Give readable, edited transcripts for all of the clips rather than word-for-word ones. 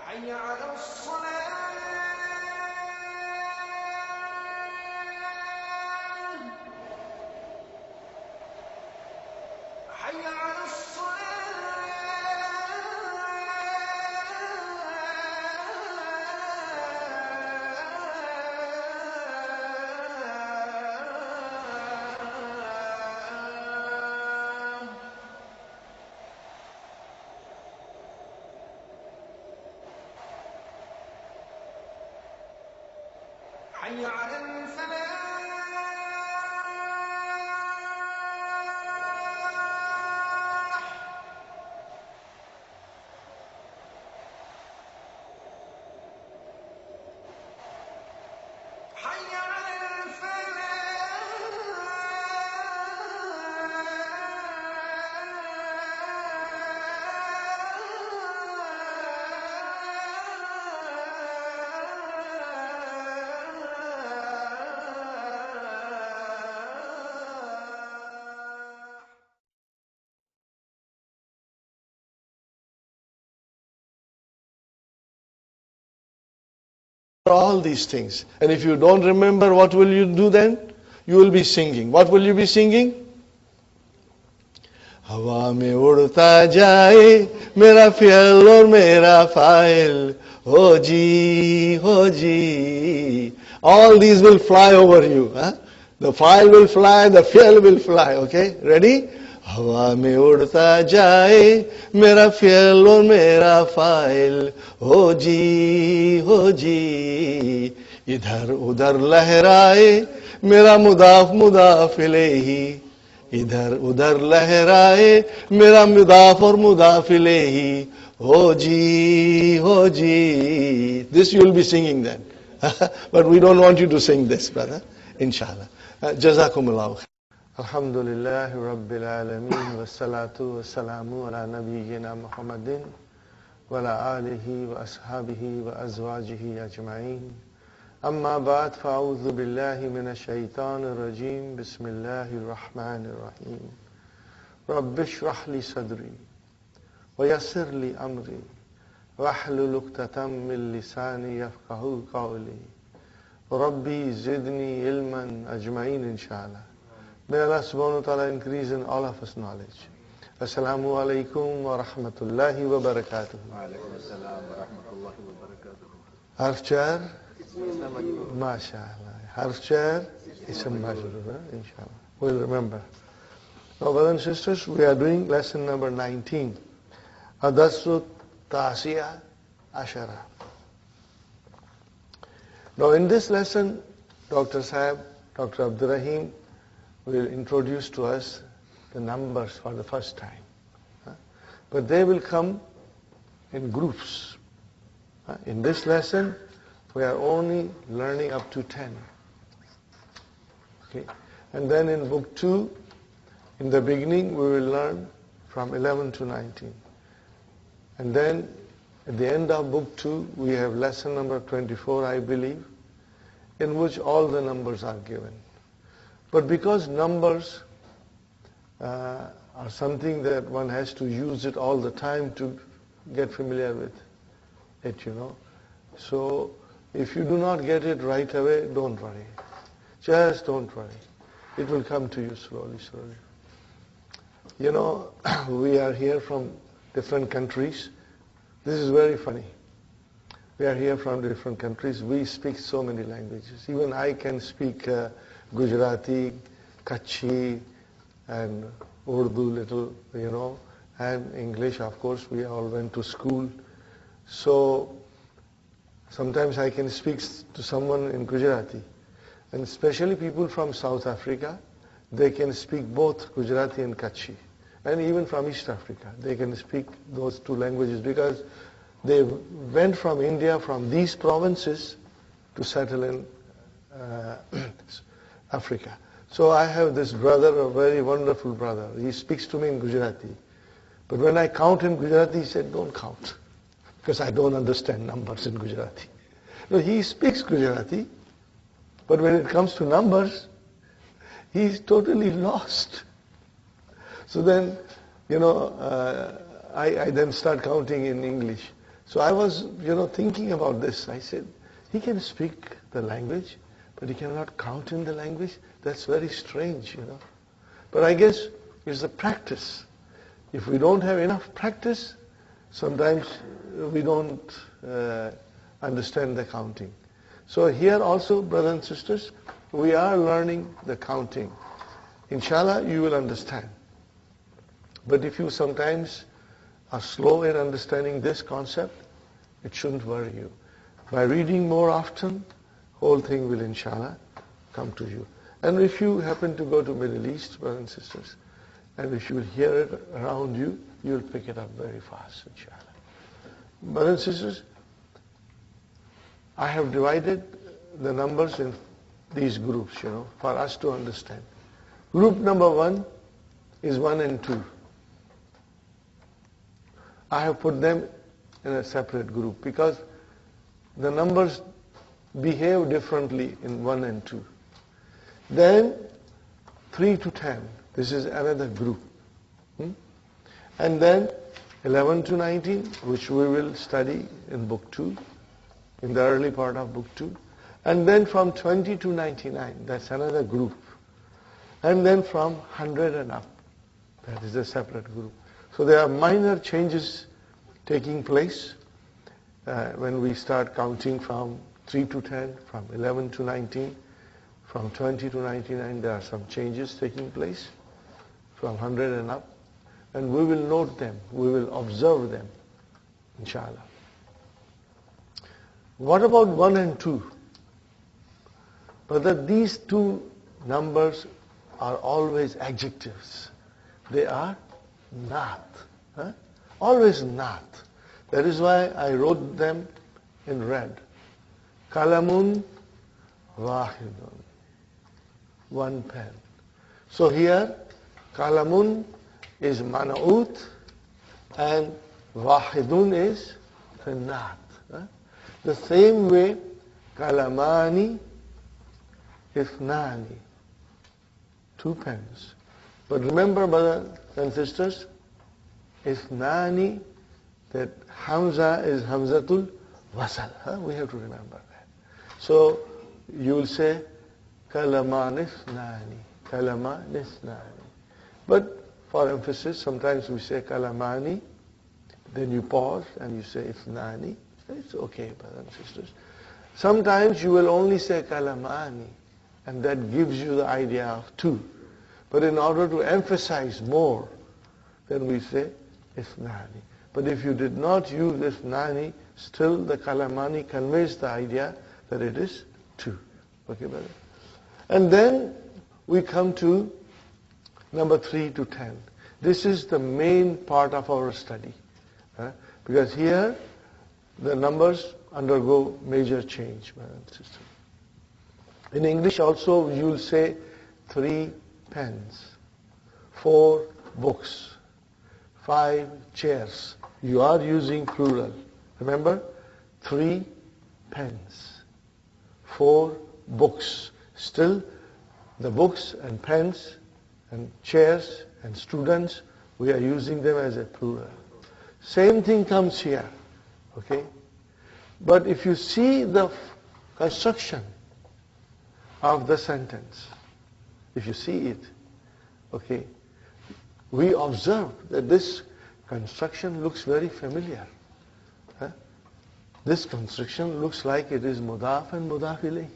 حي على الصلاة حي على حي على الفلاح حي على all these things. And if you don't remember, what will you do then? You will be singing. What will you be singing? हवा में उड़ता जाए मेरा फ़ियल और मेरा file हो जी. All these will fly over you. Huh? The file will fly, the फ़ियल will fly. Okay? Ready? हवा में उड़ता जाए मेरा फ़ियल और मेरा फ़ाइल हो जी. इधर उधर लहराए मेरा मुदाफ इलैही. इधर उधर लहराए मेरा मुदाफ और मुदाफ इलैही हो जी. This you will be singing then. But we don't want you to sing this, brother. Inshallah. Jazakumullahu khair. Alhamdulillahi Rabbil Alameen. Wassalatu wassalamu ala nabiyyina Muhammadin wa ala alihi wa ashabihi wa azwajihi ajma'in. أما بعد فأعوذ بالله من الشيطان الرجيم بسم الله الرحمن الرحيم رب اشرح لي صدري ويسر لي أمري واحلل عقدة من لساني يفقهوا قولي ربي زدني علما أجمعين إن شاء الله. May Allah subhanahu wa ta'ala increase in all of us knowledge. Assalamu alaikum wa rahmatullahi wa barakatuh. Wa alaikum assalam wa rahmatullahi wa barakatuh. Harf jar? MashaAllah. Harf jar? Ism majrur, inshallah. We'll remember. Now, brothers and sisters, we are doing lesson number 19. Adarsu Tasiya Ashara. Now, in this lesson, Dr. Sahib, Dr. Abdurrahim will introduce to us the numbers for the first time. But they will come in groups. In this lesson, we are only learning up to 10. Okay? And then in book 2, in the beginning, we will learn from 11 to 19. And then at the end of book 2, we have lesson number 24, I believe, in which all the numbers are given. But because numbers are something that one has to use it all the time to get familiar with it, So if you do not get it right away, don't worry. Just don't worry. It will come to you slowly, slowly. We are here from different countries. This is very funny. We are here from different countries. We speak so many languages. Even I can speak Gujarati, Kutchi, and Urdu little, and English, of course. We all went to school. So sometimes I can speak to someone in Gujarati. And especially people from South Africa, they can speak both Gujarati and Kutchi. And even from East Africa, they can speak those two languages because they went from India, from these provinces, to settle in Africa. So I have this brother, a very wonderful brother. He speaks to me in Gujarati. But when I count in Gujarati, he said, don't count, because I don't understand numbers in Gujarati. No, he speaks Gujarati, but when it comes to numbers, he's totally lost. So then, I then start counting in English. So I was, thinking about this. I said, he can speak the language, but he cannot count in the language. That's very strange, But I guess it's the practice. If we don't have enough practice, sometimes we don't understand the counting. So here also, brothers and sisters, we are learning the counting. Inshallah, you will understand. But if you sometimes are slow in understanding this concept, it shouldn't worry you. By reading more often, whole thing will inshallah come to you. And if you happen to go to Middle East, brothers and sisters, and if you will hear it around you, you'll pick it up very fast, inshallah. Brothers and sisters, I have divided the numbers in these groups, for us to understand. Group number 1 is 1 and 2. I have put them in a separate group because the numbers behave differently in 1 and 2. Then 3 to 10, this is another group. And then 11 to 19, which we will study in book 2, in the early part of book 2. And then from 20 to 99, that's another group. And then from 100 and up, that is a separate group. So there are minor changes taking place when we start counting from 3 to 10, from 11 to 19, from 20 to 99, there are some changes taking place, from 100 and up. And we will note them, we will observe them, inshallah. What about 1 and 2? Brother, these two numbers are always adjectives. They are not. Always not. That is why I wrote them in red. Kalamun wahidun. One pen. So here, kalamun is man'ut and wahidun is the not. The same way, kalamani, ithnani. 2 pens. But remember, brothers and sisters, ithnani, that Hamza is Hamzatul Wasal. We have to remember that. So you will say kalaman ithnani, kalaman ithnani. But for emphasis, sometimes we say kalamani, then you pause and you say ithnani. It's okay, brothers and sisters. Sometimes you will only say kalamani, and that gives you the idea of 2. But in order to emphasize more, then we say ithnani. But if you did not use ithnani, still the kalamani conveys the idea that it is 2. Okay, brother? And then we come to number 3 to 10. This is the main part of our study. Because here, the numbers undergo major change, brother and sister. In English also, you will say 3 pens, 4 books, 5 chairs. You are using plural. Remember? 3 pens, 4 books. Still, the books and pens and chairs and students, we are using them as a plural. Same thing comes here. Okay? But if you see the construction of the sentence, if you see it, okay, we observe that this construction looks very familiar. Huh? This construction looks like it is mudaf and mudaf ilayhi.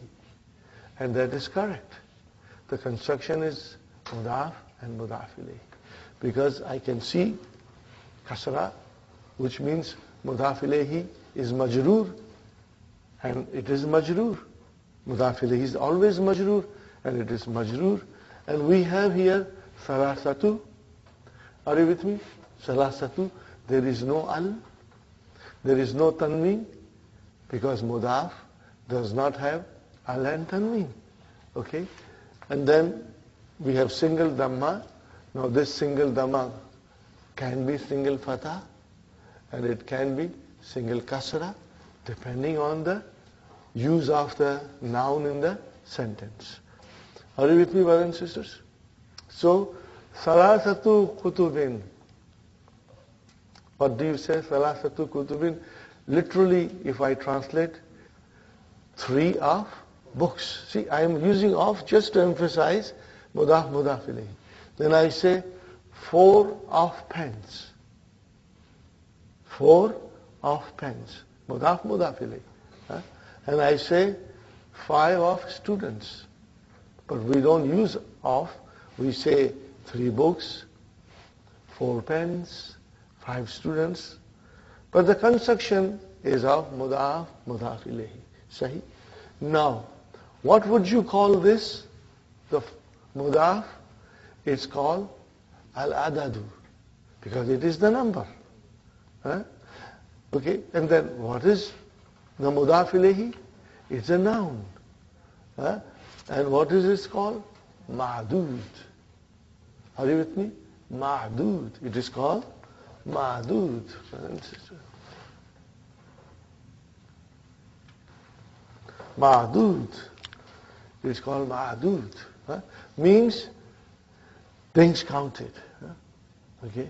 And that is correct. The construction is mudaf and mudaf ilayhi. Because I can see kasra, which means mudaf ilayhi is majroor, and it is majroor. Mudaf ilayhi is always majroor, and it is majroor. And we have here salasatu. Are you with me? Salasatu. There is no al. There is no tanween, because mudaf does not have al and tanween. Okay? And then we have single dhamma. Now this single dhamma can be single fatha, and it can be single kasra, depending on the use of the noun in the sentence. Are you with me, brothers and sisters? So, salasatu kutubin. What do you say? Salasatu kutubin. Literally, if I translate, 3 of books. See, I am using of just to emphasize mudaf mudaf ilayhi. Then I say 4 of pens. 4 of pens. Mudaf mudaf ilayhi. Huh? And I say 5 of students. But we don't use of. We say 3 books, 4 pens, 5 students. But the construction is of mudaf mudaf ilayhi. Sahi? Now, what would you call this? The mudaf? It's called al-adadu, because it is the number. Huh? Okay, and then what is the mudaf ilayhi? It's a noun. Huh? And what is it called? Ma'dud. Are you with me? Ma'dud. It is called ma'dud. Ma'dud. It is called ma'dud. Huh? Means things counted. Huh? Okay?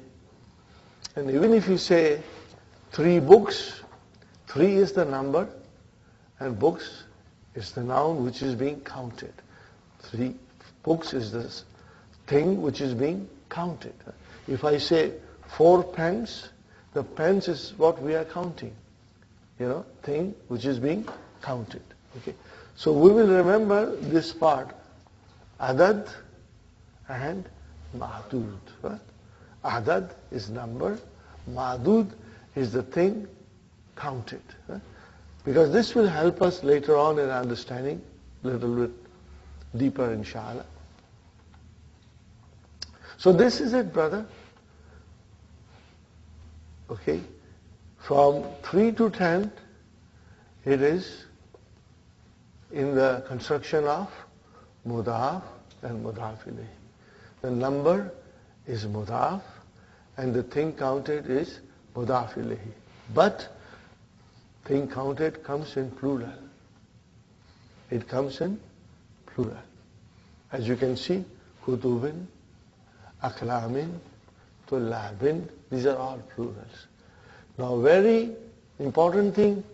And even if you say 3 books, 3 is the number, and books is the noun which is being counted. 3 books is the thing which is being counted. If I say 4 pens, the pens is what we are counting. Thing which is being counted. Okay. So we will remember this part, adad and ma'dud. Right? Adad is number, ma'dud is the thing counted. Right? Because this will help us later on in understanding a little bit deeper, inshallah. So this is it, brother. Okay. From 3 to 10, it is in the construction of mudaf and mudaf ilayhi. The number is mudaf, and the thing counted is mudaf ilayhi. But thing counted comes in plural. It comes in plural. As you can see, kutubin, aklamin, tullabin, these are all plurals. Now, very important thing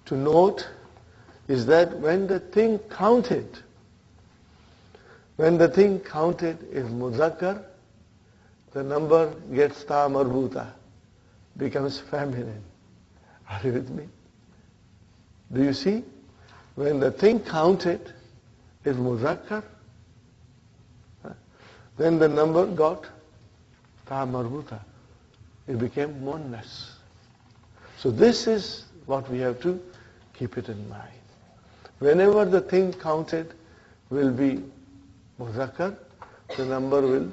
to note is that when the thing counted is muzakkar, the number gets ta marbuta, becomes feminine. Are you with me? Do you see? When the thing counted is muzakkar, then the number got ta marbuta. It became muannas. So this is what we have to keep it in mind. Whenever the thing counted will be muzakkar, the number will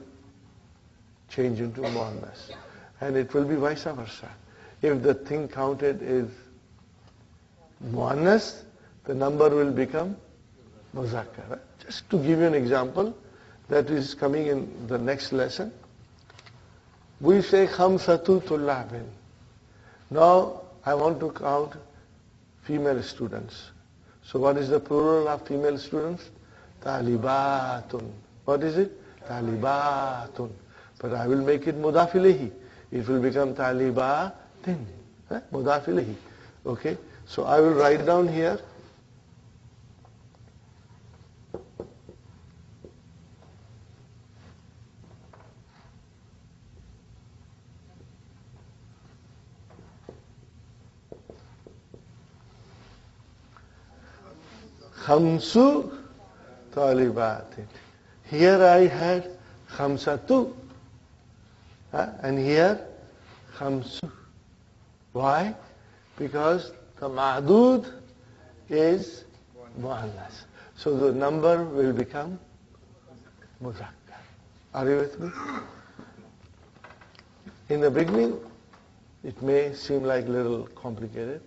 change into muannas. And it will be vice versa. If the thing counted is muannas, the number will become muzakkar. Just to give you an example, that is coming in the next lesson. We say khamsatu tullabin. Now I want to count female students. So what is the plural of female students? Talibatun. What is it? Talibatun. But I will make it mudaf ilayhi. It will become talibatin. Mudaf ilayhi. Okay? So I will write down here. Khamsu talibatin. Here I had khamsatu. And here khamsu. Why? Because the ma'dud is mu'annas. So the number will become muzakkar. Are you with me? In the beginning, it may seem like a little complicated,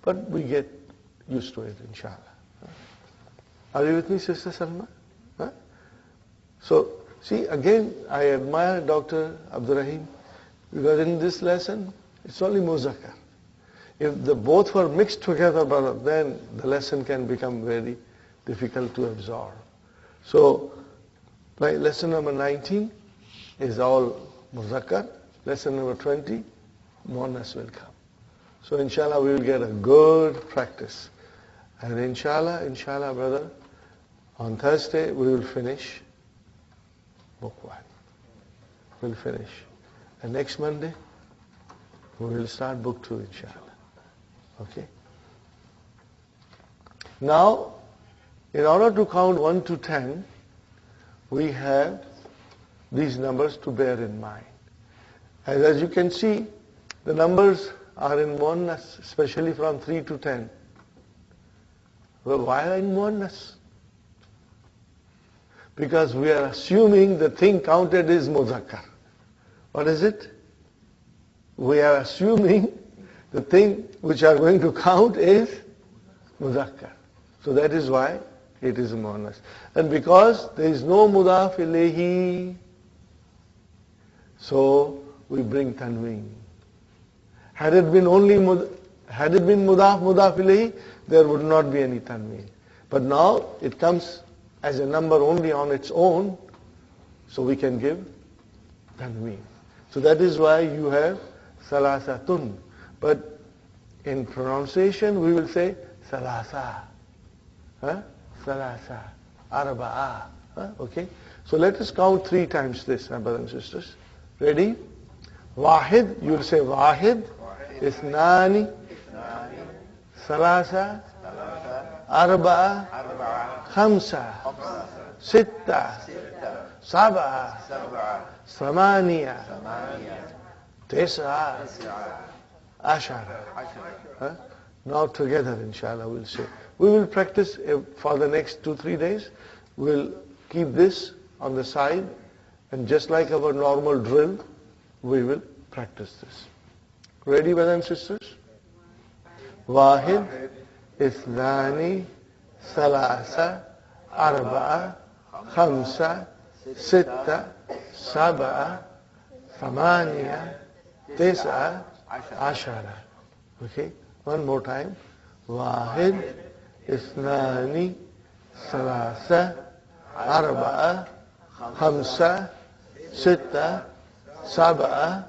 but we get used to it, inshallah. Are you with me, Sister Salma? So, see, again, I admire Dr. Abdurrahim, because in this lesson, it's only muzakkar. If the both were mixed together, then the lesson can become very difficult to absorb. So, like lesson number 19 is all muzakkar. Lesson number 20, muannas will come. So, inshallah, we will get a good practice. And inshallah, brother, on Thursday we will finish book 1. We'll finish. And next Monday, we will start book 2, inshallah. Okay? Now, in order to count 1 to 10, we have these numbers to bear in mind. And as you can see, the numbers are in muannas, especially from 3 to 10. Well, why in muannas? Because we are assuming the thing counted is muzakkar. What is it? We are assuming the thing which are going to count is muzakkar. So that is why it is muannas. And because there is no mudaf ilayhi, so we bring tanween. Had it been mudaf ilayhi, there would not be any tanween. But now it comes as a number only on its own, so we can give tanween. So that is why you have salasatun. But in pronunciation we will say salasa. Salasa. Arba'a. Okay? So let us count 3 times this, my brothers and sisters. Ready? Wahid, you will say wahid. Isnani. Salasa. Arba'a. Khamsa. Sitta. Sab'a. Samaniya. Tis'a. Ashara. Now together, inshallah, we'll say. We will practice for the next 2-3 days. We'll keep this on the side, and just like our normal drill, we will practice this. Ready, brothers and sisters? Wahid, Ithnani, Salasa, Arba'a, Khamsa, Sitta, Sab'a, Thamaniya, Tis'a, Ashara. Okay? One more time. Wahid, Ithnani, Salasa, Arba'a, Khamsa, Sitta, Sab'a,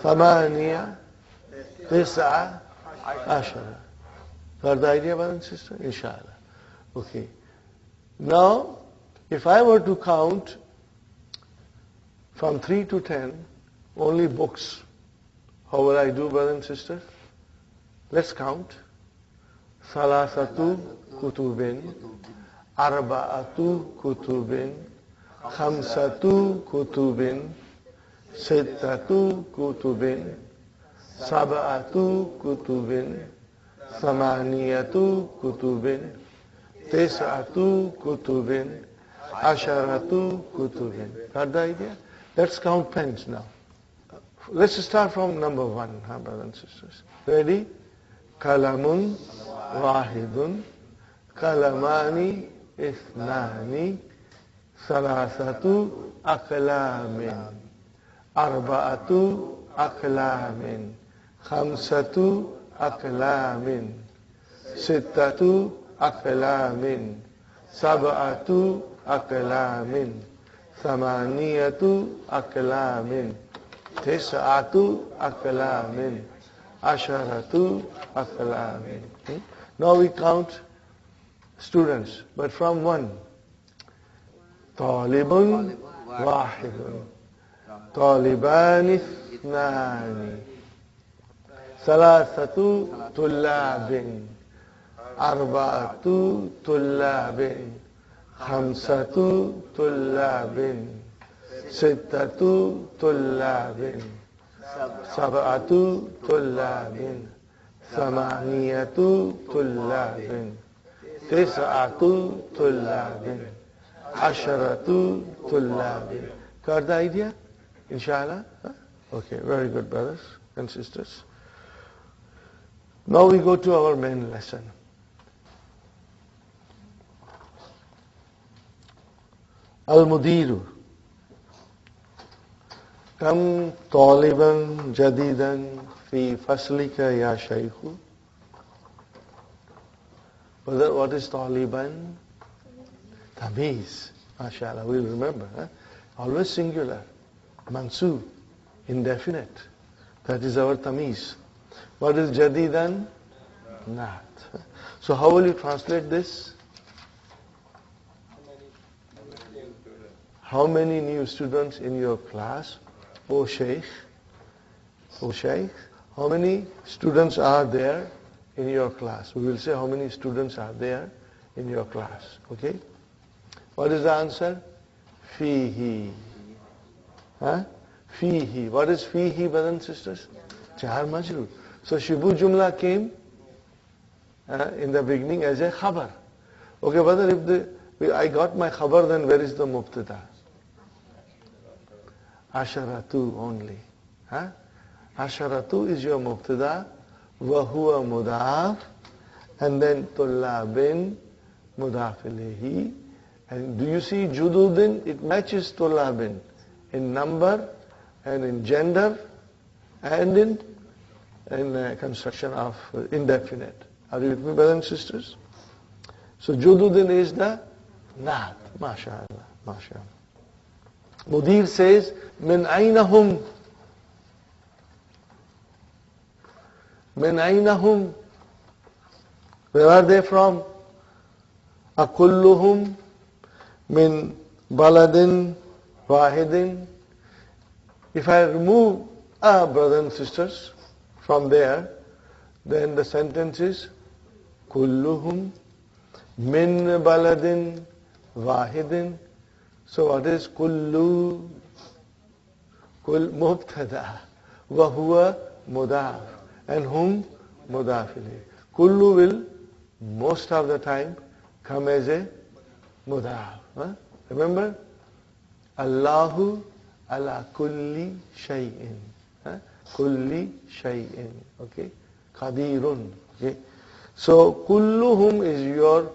Thamaniya, Tis'a, Ashara. Got the idea, brother and sister? Inshallah. Okay. Now, if I were to count from 3 to 10, only books, how will I do, brother and sister? Let's count. Salasatu kutubin, arba'atu kutubin, khamsatu kutubin, sittatu kutubin, sab'atu kutubin, samaniyatu kutubin, tis'atu kutubin, asharatu kutubin. Got the idea? Let's count pens now. Let's start from number 1, brothers and sisters. Ready? Kalamun wahidun, kalamani ithnani, salasatu aqlamin, arba'atu aqlamin, khamsatu aqlamin, sittatu aqlamin, Sab'atu aqlamin. Thamaniyatu aqlamin. Tis'atu aqlamin. Asharatu aqlamin. Now we count students, but from one. Talibun wahidun. Talibani ithnani. Thalathatu tullabin. Arba'atu tullabin. Khamsatu tullabin. Sittatu tullabin. Sab'atu tullabin. Thamaniyatu tullabin. Tis'atu tullabin. Asharatu tullabin. Got the idea? Inshallah? Okay, very good, brothers and sisters. Now we go to our main lesson. Al-Mudiru. Kam taliban jadidan fi faslika ya shaykhu. What is taliban? Tamiz. MashaAllah, we'll remember. Always singular. Mansub. Indefinite. That is our tamiz. What is jadidan? Naat. So how will you translate this? How many new students in your class? O Shaykh. O Shaykh. How many students are there in your class? We will say how many students are there in your class. Okay? What is the answer? Fihi. Huh? Fihi. What is fihi, brothers and sisters? Jar majroor. So Shibu Jumla came in the beginning as a khabar. Okay, brother, if I got my khabar, then where is the mubtada? Asharatu only. Huh? Asharatu is your mubtada. Wahuwa mudaf. And then tullabin mudaf ilayhi. And do you see jududin? It matches tullabin in number and in gender and in construction of indefinite. Are you with me, brothers and sisters? So jududin is the naat. MashaAllah. MashaAllah. Mudir says, min aynahum. Min aynahum. Where are they from? Akulluhum min baladin wahidin. If I remove brothers and sisters from there, then the sentence is kulluhum min baladin wahidin. So what is kullu? Kul mubtada. Wa huwa mudaf. And whom? Mudaf ilayh. Kullu will most of the time come as a mudaf. Remember? Allahu ala kulli shay'in. Kulli shay'in. Okay? Qadirun. Okay? So kulluhum is your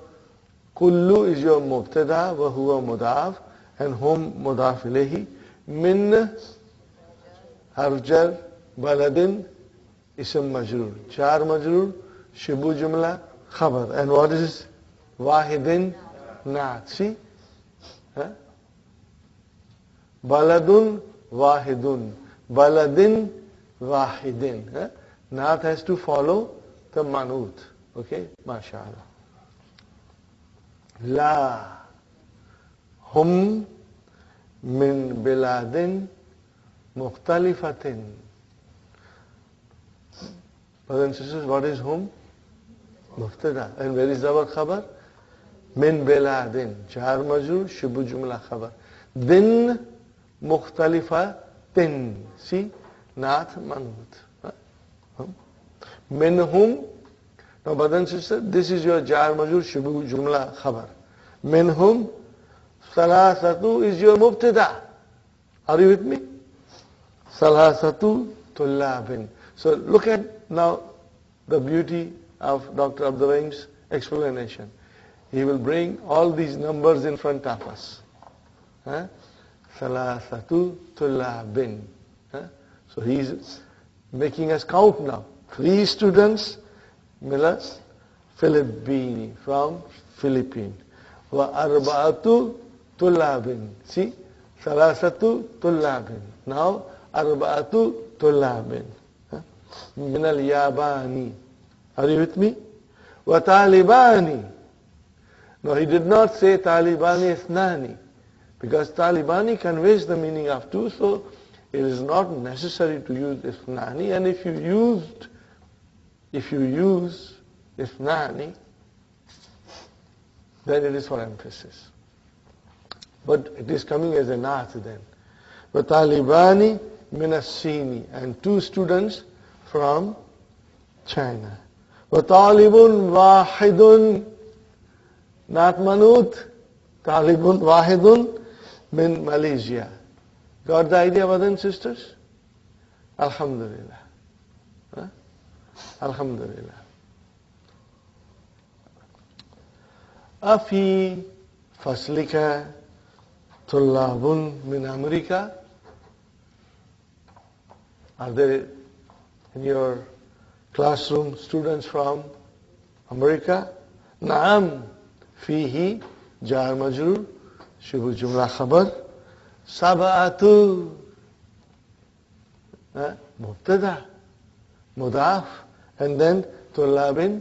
mubtada, wa huwa mudaf, and hum mudaf ilayhi. Min harjar baladin ism majroor. Char majroor, shibu jumla, khabar. And what is wahidin? Naat. See? Baladun wahidun. Baladin wahidin. Naat has to follow the manut. Okay? MashaAllah. La hum min biladin mukhtalifatin. Brothers and sisters, what is hum? Mubtada. And where is our khabar? Min biladin. Jar majroor, shibu jumla khabar. Din mukhtalifatin. See? Naat manut. Minhum. Now, brothers and sisters, this is your jar majroor, shibu jumla khabar. Minhum salasatu is your mubtada. Are you with me? Salasatu tullabin. So look at now the beauty of Dr. Abdul Rahim's explanation. He will bring all these numbers in front of us. Salasatu tullabin. So he is making us count now. 3 students, Milas Filippini, from Philippines. وأربعة طلاب. See? ثلاثة طلاب. Now أربعة طلاب من اليابان. Are you with me? وطالبان. No, he did not say Talibani Ithnani, because Talibani conveys the meaning of two, so it is not necessary to use Ithnani. And if you use Ithnani, then it is for emphasis. But it is coming as a naat then. But Talibani Minasini, and two students from China. But Talibun Wahidun, not Manut, Talibun Wahidun min Malaysia. Got the idea, brothers and sisters? Alhamdulillah. Huh? Alhamdulillah. Afi faslika tullabun min America. Are there in your classroom students from America? Naam. فيه جار مجرور شبه جملة خبر سبعة مبتدا مضاف and then طلاب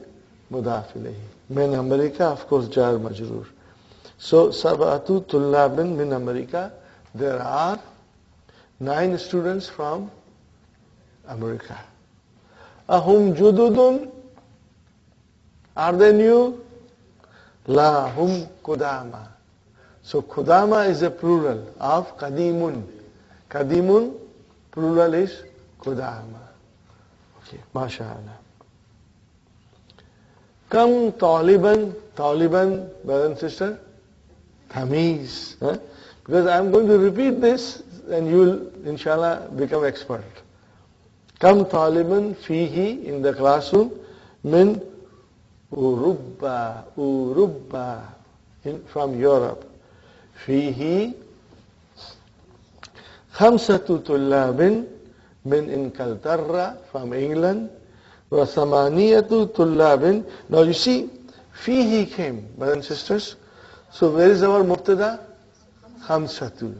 مضاف إليه من أمريكا, of course جار مجرور. So سبعة طلاب من أمريكا, there are 9 students from America. أهم جدد, are they new? La hum Kudama. So Kudama is a plural of Kadimun. Kadimun, plural is Kudama. Okay, mashallah. Kam Taliban, Taliban, brother and sister, Tamiz. Because I am going to repeat this and you will inshallah become expert. Kam Taliban fihi, in the classroom, min Urubba, from Europe. فيه 5 طلاب من إنجلترا, from England. وثمانية طلاب. Now you see, فيه came, brothers and sisters. So where is our mubtada? 5.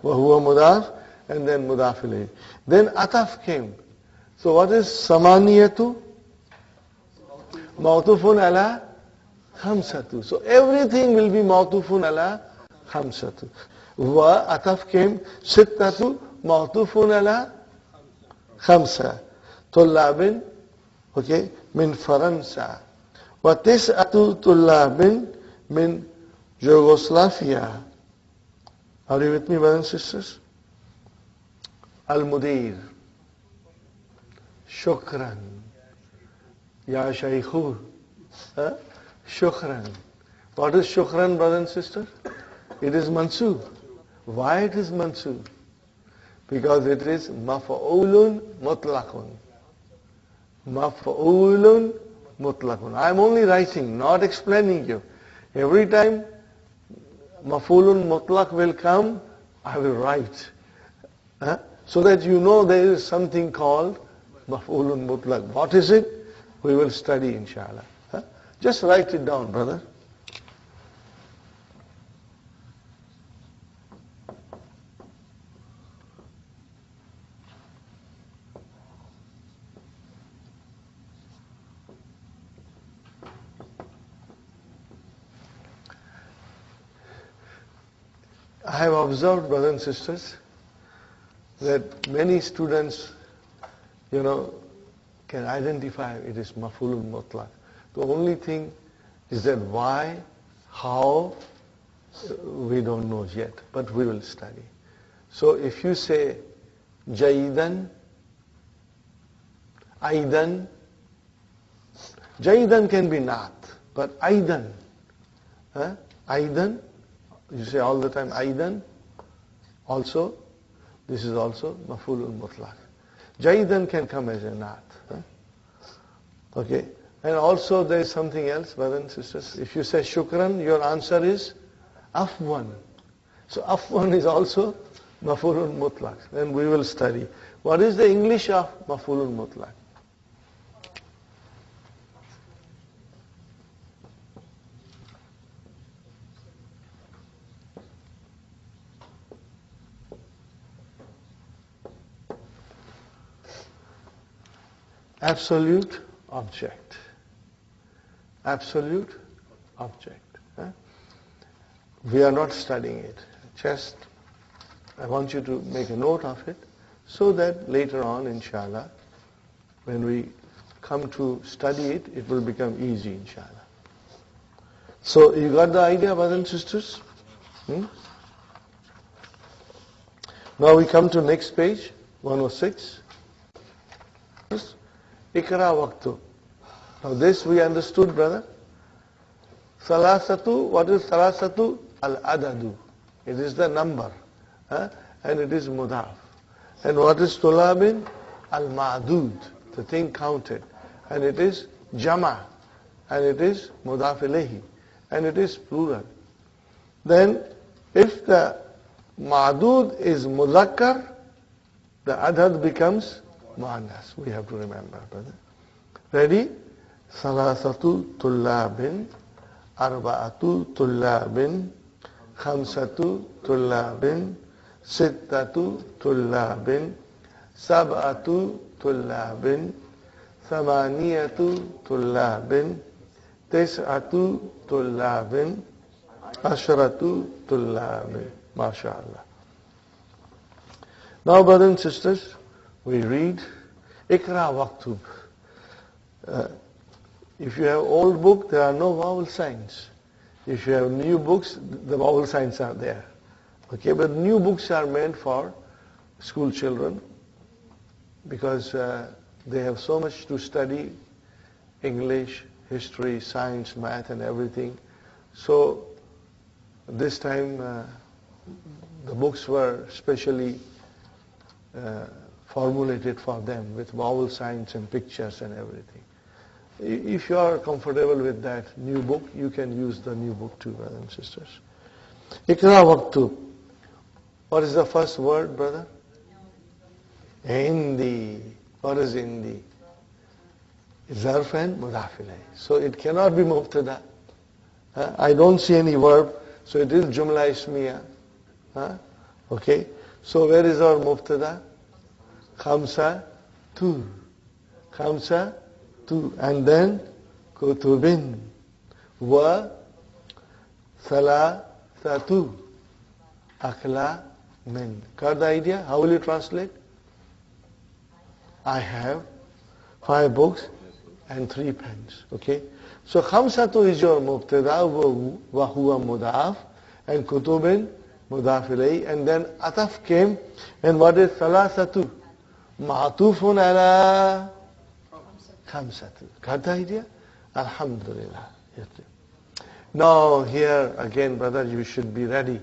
وهو مضاف, and then مضاف إليه. Then ataf came. So what is ثمانية? Mawtufun ala khamsatu. So everything will be mawtufun ala khamsatu. Wa ataf came sittatu mawtufun ala khamsa. Tullabin, okay, min Faransa. Wa tis'atu tullabin min Yugoslavia. Are you with me, brothers and sisters? Al-Mudir. Shukran. Ya Shaykhu. Shukran. What is Shukran, brother and sister? It is mansoob. Why it is mansoob? Because it is maf'ulun mutlaqun. Maf'ulun mutlaqun. I am only writing, not explaining you. Every time maf'ulun mutlaq will come, I will write. So that you know there is something called maf'ulun mutlaq. What is it? We will study inshallah. Just write it down, brother. I have observed, brothers and sisters, that many students, can identify it is maf'ulun mutlaq. The only thing is that why, how, we don't know yet, but we will study. So if you say Jaidan, Aidan, Jaidan can be not, but Aidan, Aidan, you say all the time Aidan, also, this is also maf'ulun mutlaq. Jaidan can come as a not. Okay. And also there is something else, brothers and sisters. If you say shukran, your answer is afwan. So afwan is also maf'ulun mutlaq. Then we will study. What is the English of maf'ulun mutlaq? absolute object. Absolute object. We are not studying it. Just, I want you to make a note of it so that later on, inshallah, when we come to study it, it will become easy, inshallah. So, you got the idea, brothers and sisters? Now we come to next page, 106. Ikra waqtu. Now this we understood, brother. Salasatu, what is salasatu? Al-adadu. It is the number. And it is mudaf. And what is tulabin? Al-ma'dud. The thing counted. And it is jama. And it is mudaf ilayhi. And it is plural. Then if the ma'dud is muzakkar, the adad becomes muannas. We have to remember, brother. Ready? Salasatu tullabin, arba'atu tullabin, khamsatu tullabin, sittatu tullabin, sab'atu tullabin, thamaniyatu tullabin, tis'atu tullabin, ashratu tullabin. MashaAllah. Now, brothers and sisters, we read Ikra Waktub. If you have old book, there are no vowel signs. If you have new books, the vowel signs are there. Okay, but new books are meant for school children because they have so much to study, English, history, science, math and everything. So this time the books were specially formulated for them with vowel signs and pictures and everything. If you are comfortable with that new book, you can use the new book too, brothers and sisters. Ikra waqtu. What is the first word, brother? Indi. What is indi? Zarf and mudaf ilayh. So it cannot be mubtada. I don't see any verb, so it is jumla ismiya. Okay. So where is our mubtada? Khamsa, tu. Khamsa, tu. And then kutubin. Wa thalathatu. Akla min. Got the idea? How will you translate? I have 5 books and 3 pens. Okay. So khamsatu is your mubtada wa huwa mudaf, and kutubin mudaf ilayhi, and then ataf came, and what is salasatu? Ma'tufun ala khamsatu. Got the idea? Alhamdulillah. Now here again, brother, you should be ready.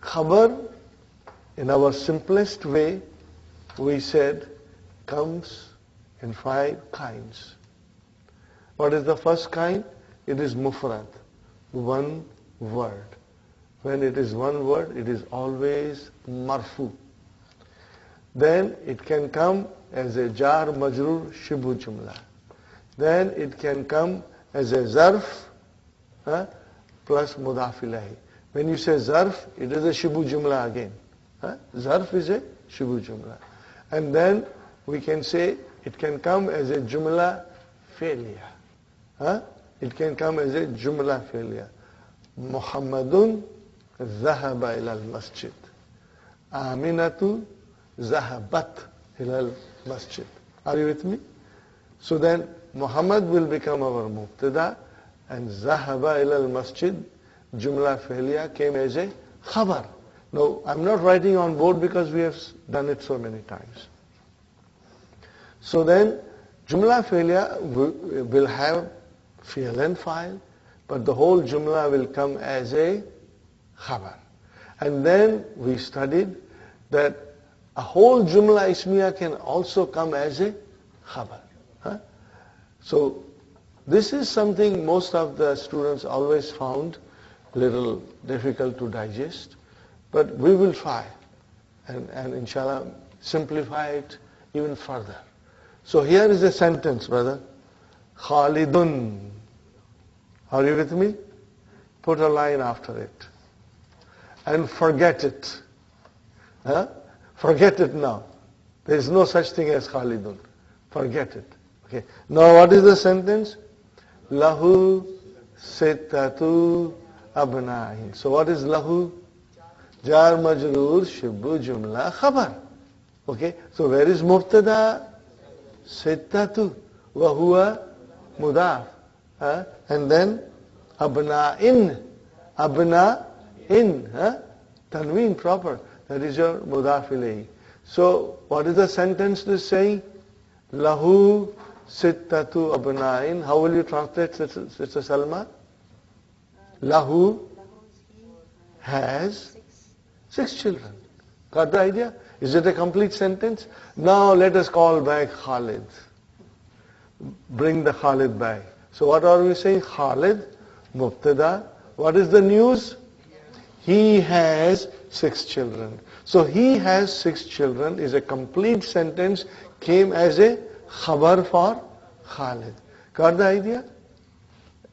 Khabar, in our simplest way, we said, comes in 5 kinds. What is the first kind? It is mufrad, one word. When it is one word, it is always marfu. Then it can come as a jar majrur shibu jumla. Then it can come as a zarf plus mudaf ilayhi. When you say zarf, it is a shibu jumla again. Zarf is a shibu jumla. And then we can say it can come as a jumla failure. It can come as a jumla failure. Muhammadun zahaba ila al-masjid. Aminatu zahabat ila al-masjid. Are you with me? So then Muhammad will become our mubtada, and zahaba ila al-masjid, jumla failure, came as a khabar. Now, I'm not writing on board because we have done it so many times. So then, jumla failure will have fi'l and fa'il, but the whole jumla will come as a khabar. And then we studied that a whole jumla ismiya can also come as a khabar. So, this is something most of the students always found little difficult to digest. But we will try and inshallah simplify it even further. So here is a sentence, brother. Khalidun. Are you with me? Put a line after it. And forget it. Forget it now. There is no such thing as Khalidun. Forget it. Okay. Now what is the sentence? Lahu sittatu abna'in. So what is lahu? Jar majroor shibbu jumla khabar. Okay. So where is mubtada? Sittatu. Wa huwa mudaf. And then abna'in. Abna'in. Tanween proper. That is your mudaf ilayhi. So what is the sentence this saying? Lahu sittatu abna'in. How will you translate, Sister Salma? Lahu has 6 children. Got the idea? Is it a complete sentence? Now let us call back Khalid. Bring the Khalid back. So what are we saying? Khalid, mubtada. What is the news? He has 6 children. So he has 6 children is a complete sentence, came as a khabar for Khalid. Got the idea?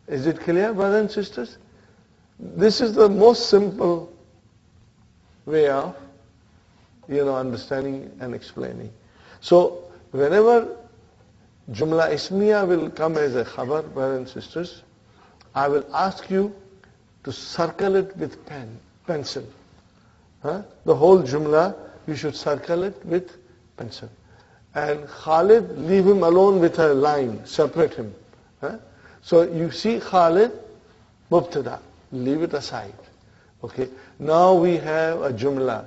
Is it clear, brothers and sisters? This is the most simple way of, understanding and explaining. So whenever Jumla Ismiya will come as a khabar, brothers and sisters, I will ask you to circle it with pencil. The whole Jumla, you should circle it with pencil. And Khalid, leave him alone with a line, separate him. So you see Khalid, mubtada, leave it aside. Okay. Now we have a Jumla.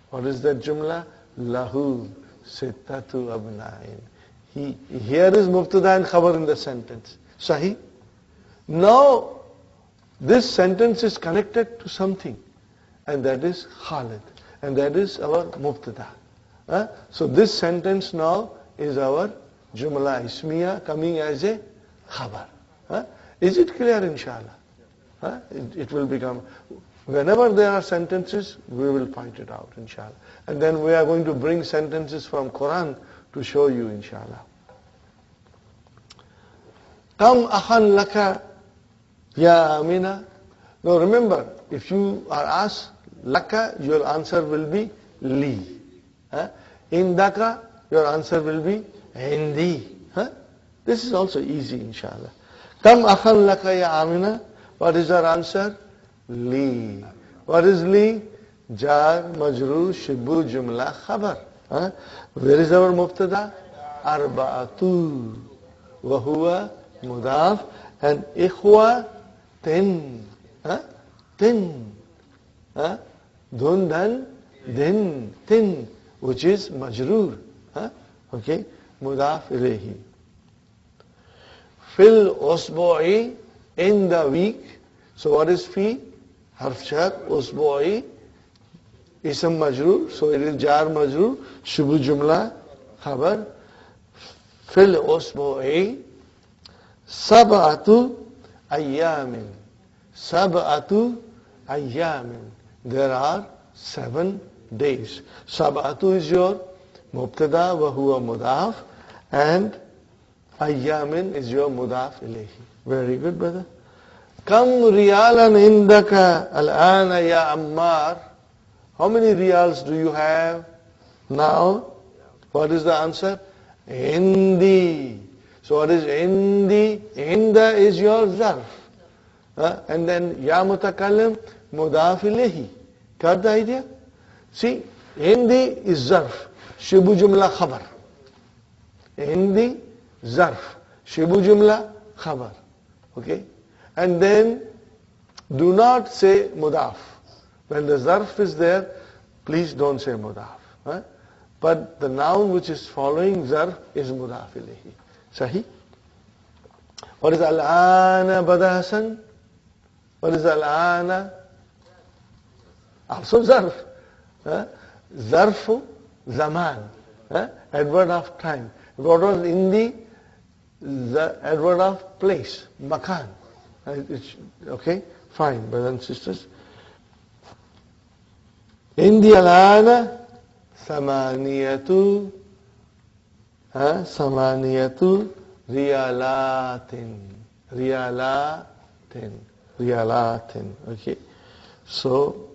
What is that Jumla? Lahu sittatu abna'in. Here is mubtada and khabar in the sentence. Sahih? Now, this sentence is connected to something, and that is Khalid, and that is our mubtada. So this sentence now is our Jumla Ismiya coming as a khabar. Is it clear, inshallah? It will become, whenever there are sentences, we will point it out, inshallah. And then we are going to bring sentences from Quran to show you, inshallah. Kam akhan laka ya Amina. Now remember, if you are asked laka, your answer will be li. Indaka, your answer will be indi. This is also easy, inshallah. Kam akhan laka ya Amina. What is our answer? Li. What is li? Jar, majroor, shibbu, jumla, khabar. Where is our mubtada? Arba'atu. Wa huwa mudaf. And ikhwa, 10. 10. Dundan, din, 10. Which is majroor. Okay. Mudaf ilayhi. Fil usbu'i, in the week. So what is fi? Harf jar, usbu'i, ism majroor. So it is jar majroor, shubu jumla, khabar. Fil usbu'i, sab'atu ayyamin. Sab'atu ayyamin. There are 7 days. Sab'atu is your mubtada wa huwa mudaf, and ayyamin is your mudaf ilayhi. Very good, brother. Kam riyalan indaka al-ana ya Ammar. How many riyals do you have now? What is the answer? Indi. So what is indi? Inda is your zarf. And then ya mutakallim, mudaf ilayhi. Got the idea? See, indi is zarf. Shibu jumla khabar. Indi, zarf. Shibu jumla khabar. Okay? And then do not say mudaf. When the zarf is there, please don't say mudaf. But the noun which is following zarf is mudaf ilayhi. Sahih? What is al-ana bada Hasan? What is al-ana? Also zarf. Zarfu zaman. Adverb of time. What was indi? The adverb of place. Makan. Okay? Fine, brothers and sisters. Indi al-ana samaniyatu riyalatin. Riyalatin. Okay? So,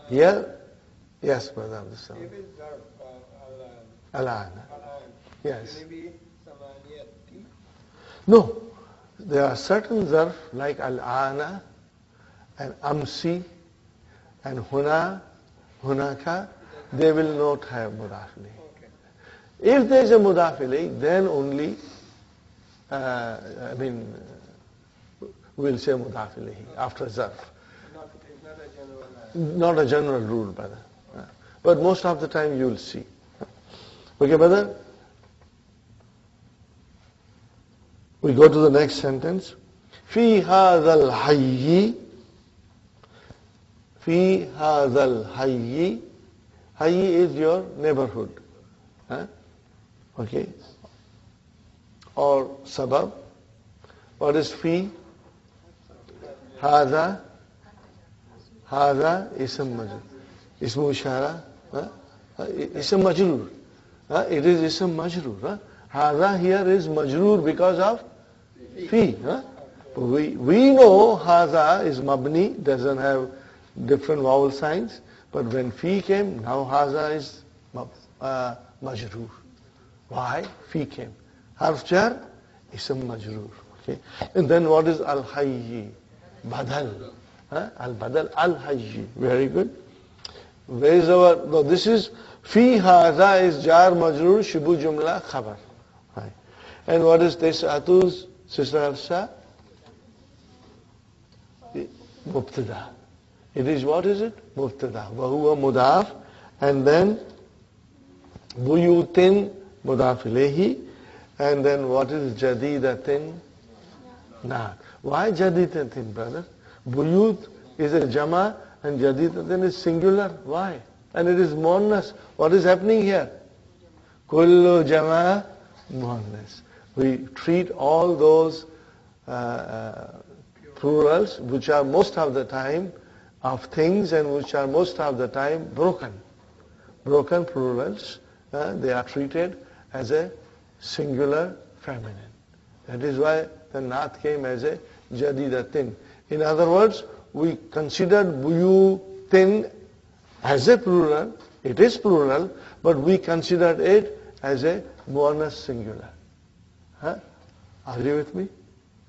here Yes, brother Abdul Salam. If it's zarf, Al-an. Yes. can it be samaniyati? No. There are certain zarf like al-ana and amsi and huna, hunaka, they will not have mudaf ilayhi. Okay. If there is a mudaf ilayhi, then only, we'll say mudaf ilayhi after zarf. It's not a general Not a general rule, brother. But most of the time you will see. Okay, brother? We go to the next sentence. في هذا الحي في هذا الحي. Hayy is your neighborhood. Okay? Or sabab. What is fi? هذا هذا اسم مجرور. اسم إشارة. اسم مجرور. It is ism majroor. Hadha here is majroor because of fi. We know hadha is mabni, doesn't have different vowel signs, but when fi came, now hadha is majroor. Why? Fi came. Harf jar, ism majroor. Okay. And then what is al-hayyi? Badal. Al-badal, al-hayyi. Very good. Where is our, no, this is fi hadha is jar majroor shibu jumla khabar. Right. And what is this atuz, Sister Hafsa? Mubtada. It is, what is it? Mubtada. Wahuwa mudaf. And then buyutin mudaf ilayhi. And then what is jadidatin? Nah. Why jadidatin, brother? Buyut is a jama and jadidatin is singular. Why? And it is muannas. What is happening here? Kullu jama muannas. We treat all those plurals which are most of the time of things and which are most of the time broken. Broken plurals, they are treated as a singular feminine. That is why the naat came as a jadidatin. In other words, we considered buyutin as a plural. It is plural, but we considered it as a muannas singular. Are you with me?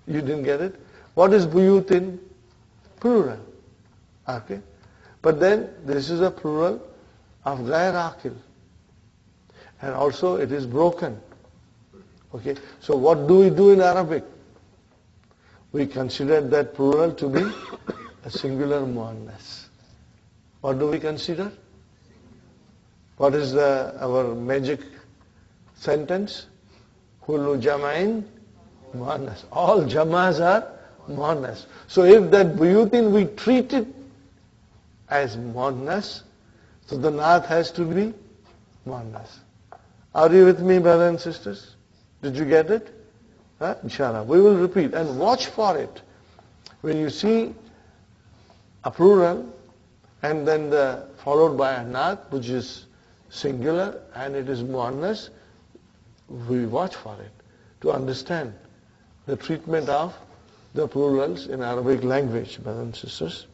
You didn't get it? What is buyutin? Plural. Okay? But then this is a plural of ghair aqil. And also it is broken. Okay? So what do we do in Arabic? We consider that plural to be a singular muannas. What do we consider? What is our magic sentence? Kullu jama'in muannas. All jamas are muannas. So if that buyutin we treat it as muannas, so the naat has to be muannas. Are you with me, brothers and sisters? Did you get it? Inshallah. We will repeat and watch for it. When you see a plural and then followed by a naat which is singular and it is muannas, we watch for it to understand the treatment of the plurals in Arabic language, brothers and sisters.